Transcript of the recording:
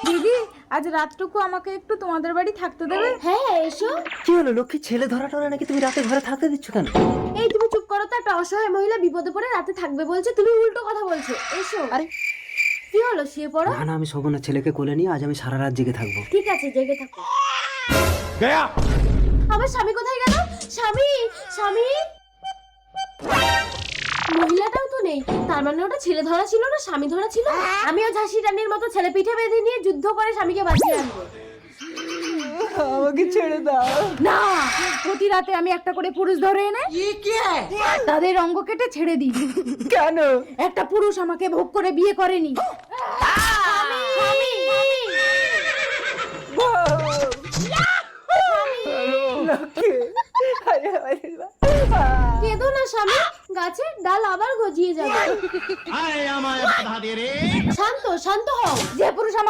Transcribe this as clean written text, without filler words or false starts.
দিদি, আজ রাতটুকু আমাকে একটু তোমাদের বাড়ি থাকতে দেবে? হ্যাঁ এসো। কি হলো লক্ষ্মী, ছেলে ধরা টরা নাকি? তুমি রাতে ঘরে থাকতে দিচ্ছ কেন? এই তুমি চুপ করো তো, একটা অসহায় মহিলা বিপদে পড়ে রাতে থাকবে বলছে, তুমি উল্টো কথা বলছো। এসো। আরে কি হলো, শুয়ে পড়ো। না না, আমি শোভনার ছেলেকে কোলে নিয়ে আজ আমি সারা রাত জেগে থাকবো। ঠিক আছে, জেগে থাকো। আমার স্বামী কোথায় গেল? স্বামী, স্বামী। মহিলাটাও তো নেই, তার মানে ওটা ছেলে ধরা ছিল না, স্বামী ধরা ছিল। আমিও ঝাঁসি রানীর মতো ছেলে পিঠে বেঁধে নিয়ে যুদ্ধ করে স্বামীকে বাঁচিয়ে আনবো। আমাকে ছেড়ে দাও। না, প্রতি রাতে আমি একটা করে পুরুষ ধরে এনে তাদের অঙ্গ কেটে ছেড়ে দিই। কেন? একটা পুরুষ আমাকে ভোগ করে বিয়ে করেনি। স্বামী, লক্ষ্মী, কেঁদো না স্বামী, গাছের ডাল আবার গজিয়ে যাবে। শান্ত শান্ত হও। যে পুরুষ